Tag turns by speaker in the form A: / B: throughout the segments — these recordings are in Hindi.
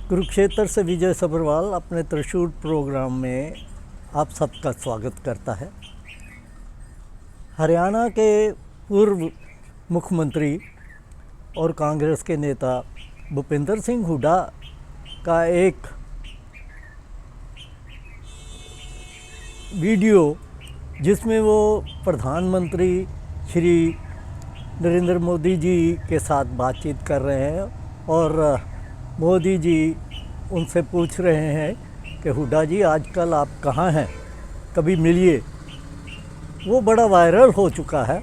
A: कुरुक्षेत्र से विजय सब्रवाल अपने त्रिशूल प्रोग्राम में आप सबका स्वागत करता है। हरियाणा के पूर्व मुख्यमंत्री और कांग्रेस के नेता भूपेंद्र सिंह हुड्डा का एक वीडियो जिसमें वो प्रधानमंत्री श्री नरेंद्र मोदी जी के साथ बातचीत कर रहे हैं और मोदी जी उनसे पूछ रहे हैं कि हुड्डा जी आजकल आप कहाँ हैं, कभी मिलिए। वो बड़ा वायरल हो चुका है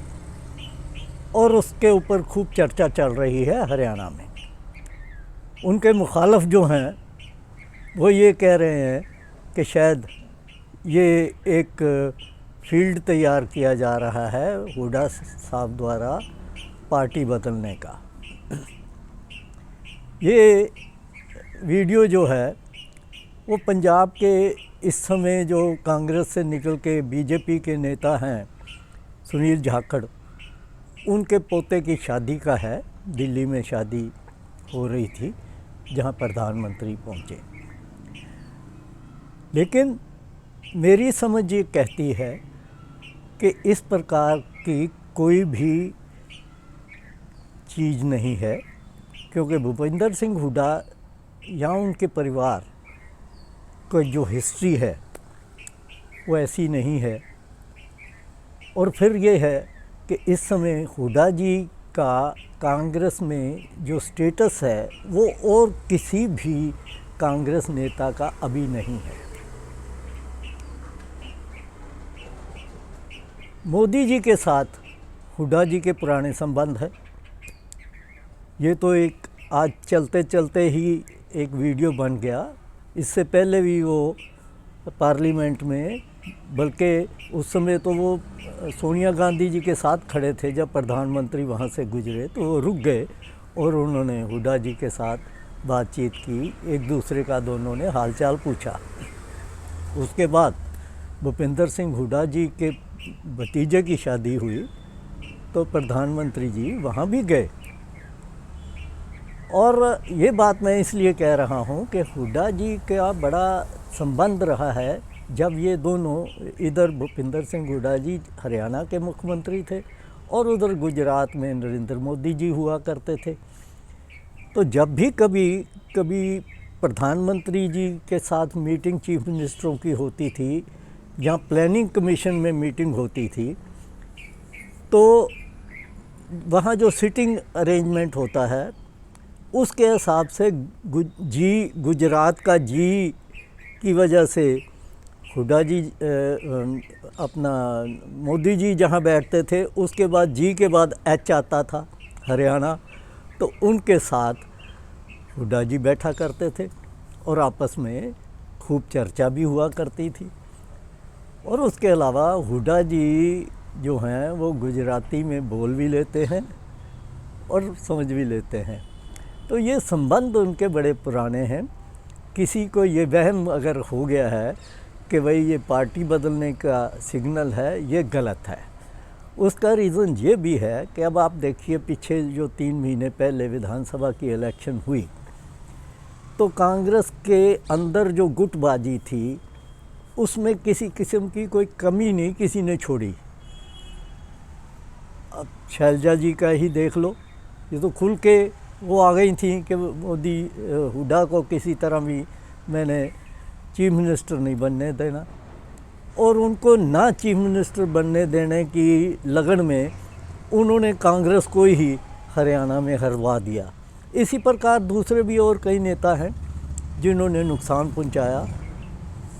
A: और उसके ऊपर खूब चर्चा चल रही है हरियाणा में। उनके मुखालफ जो हैं वो ये कह रहे हैं कि शायद ये एक फील्ड तैयार किया जा रहा है हुड्डा साहब द्वारा पार्टी बदलने का। ये वीडियो जो है वो पंजाब के इस समय जो कांग्रेस से निकल के बीजेपी के नेता हैं सुनील जाखड़, उनके पोते की शादी का है। दिल्ली में शादी हो रही थी जहां प्रधानमंत्री पहुंचे। लेकिन मेरी समझ ये कहती है कि इस प्रकार की कोई भी चीज़ नहीं है, क्योंकि भूपेंद्र सिंह हुड्डा या उनके परिवार की जो हिस्ट्री है वो ऐसी नहीं है। और फिर ये है कि इस समय हुड्डा जी का कांग्रेस में जो स्टेटस है वो और किसी भी कांग्रेस नेता का अभी नहीं है। मोदी जी के साथ हुड्डा जी के पुराने संबंध है। ये तो एक आज चलते चलते ही एक वीडियो बन गया। इससे पहले भी वो पार्लियामेंट में, बल्कि उस समय तो वो सोनिया गांधी जी के साथ खड़े थे जब प्रधानमंत्री वहाँ से गुजरे, तो वो रुक गए और उन्होंने हुड्डा जी के साथ बातचीत की, एक दूसरे का दोनों ने हालचाल पूछा। उसके बाद भूपेंद्र सिंह हुड्डा जी के भतीजे की शादी हुई तो प्रधानमंत्री जी वहाँ भी गए। और ये बात मैं इसलिए कह रहा हूँ कि हुड्डा जी का बड़ा संबंध रहा है। जब ये दोनों, इधर भूपेंद्र सिंह हुड्डा जी हरियाणा के मुख्यमंत्री थे और उधर गुजरात में नरेंद्र मोदी जी हुआ करते थे, तो जब भी कभी प्रधानमंत्री जी के साथ मीटिंग चीफ मिनिस्टरों की होती थी या प्लानिंग कमीशन में मीटिंग होती थी, तो वहाँ जो सिटिंग अरेंजमेंट होता है उसके हिसाब से गुजरात का जी की वजह से हुड्डा जी अपना मोदी जी जहाँ बैठते थे उसके बाद जी के बाद एच आता था हरियाणा, तो उनके साथ हुड्डा जी बैठा करते थे और आपस में खूब चर्चा भी हुआ करती थी। और उसके अलावा हुड्डा जी जो हैं वो गुजराती में बोल भी लेते हैं और समझ भी लेते हैं। तो ये संबंध उनके बड़े पुराने हैं। किसी को ये वहम अगर हो गया है कि भाई ये पार्टी बदलने का सिग्नल है, ये गलत है। उसका रीज़न ये भी है कि अब आप देखिए, पीछे जो 3 महीने पहले विधानसभा की इलेक्शन हुई तो कांग्रेस के अंदर जो गुटबाजी थी उसमें किसी किस्म की कोई कमी नहीं किसी ने छोड़ी। अब शैलजा जी का ही देख लो, ये तो खुल के वो आ गई थी कि मोदी हुड्डा को किसी तरह भी मैंने चीफ मिनिस्टर नहीं बनने देना, और उनको ना चीफ मिनिस्टर बनने देने की लगन में उन्होंने कांग्रेस को ही हरियाणा में हरवा दिया। इसी प्रकार दूसरे भी और कई नेता हैं जिन्होंने नुकसान पहुंचाया।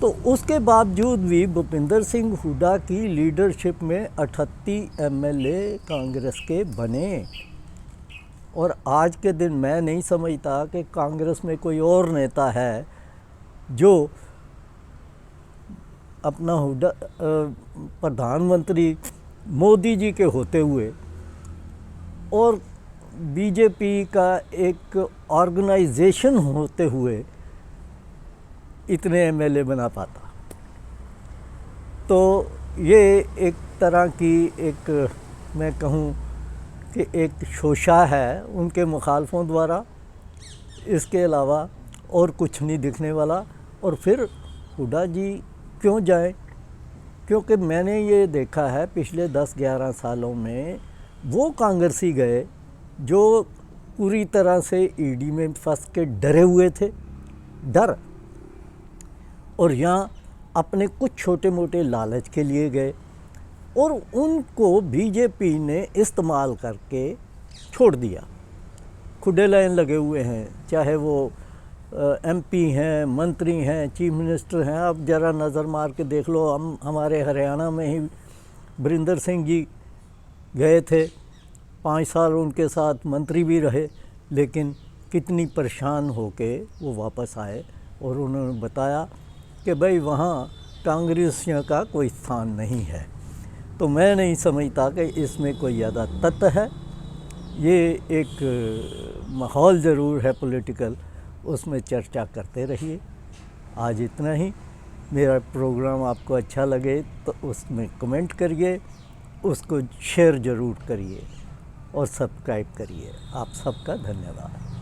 A: तो उसके बावजूद भी भूपेंद्र सिंह हुड्डा की लीडरशिप में 38 एमएलए कांग्रेस के बने। और आज के दिन मैं नहीं समझता कि कांग्रेस में कोई और नेता है जो अपना हुड्डा प्रधानमंत्री मोदी जी के होते हुए और बीजेपी का एक ऑर्गेनाइजेशन होते हुए इतने एमएलए बना पाता। तो ये एक तरह की एक, मैं कहूँ कि एक शोषा है उनके मुखालफों द्वारा। इसके अलावा और कुछ नहीं दिखने वाला। और फिर हुड्डा जी क्यों जाए? क्योंकि मैंने ये देखा है पिछले 10-11 सालों में वो कांग्रेसी गए जो पूरी तरह से ईडी में फंस के डरे हुए थे, डर, और यहाँ अपने कुछ छोटे मोटे लालच के लिए गए और उनको बीजेपी ने इस्तेमाल करके छोड़ दिया। खुडे लाइन लगे हुए हैं, चाहे वो एमपी हैं, मंत्री हैं, चीफ मिनिस्टर हैं। आप ज़रा नज़र मार के देख लो, हमारे हरियाणा में ही बरिंदर सिंह जी गए थे, 5 साल उनके साथ मंत्री भी रहे, लेकिन कितनी परेशान होके वो वापस आए और उन्होंने बताया कि भाई वहाँ कांग्रेसियों का कोई स्थान नहीं है। तो मैं नहीं समझता कि इसमें कोई ज़्यादा तथ्य है। ये एक माहौल ज़रूर है पॉलिटिकल, उसमें चर्चा करते रहिए। आज इतना ही। मेरा प्रोग्राम आपको अच्छा लगे तो उसमें कमेंट करिए, उसको शेयर ज़रूर करिए और सब्सक्राइब करिए। आप सबका धन्यवाद।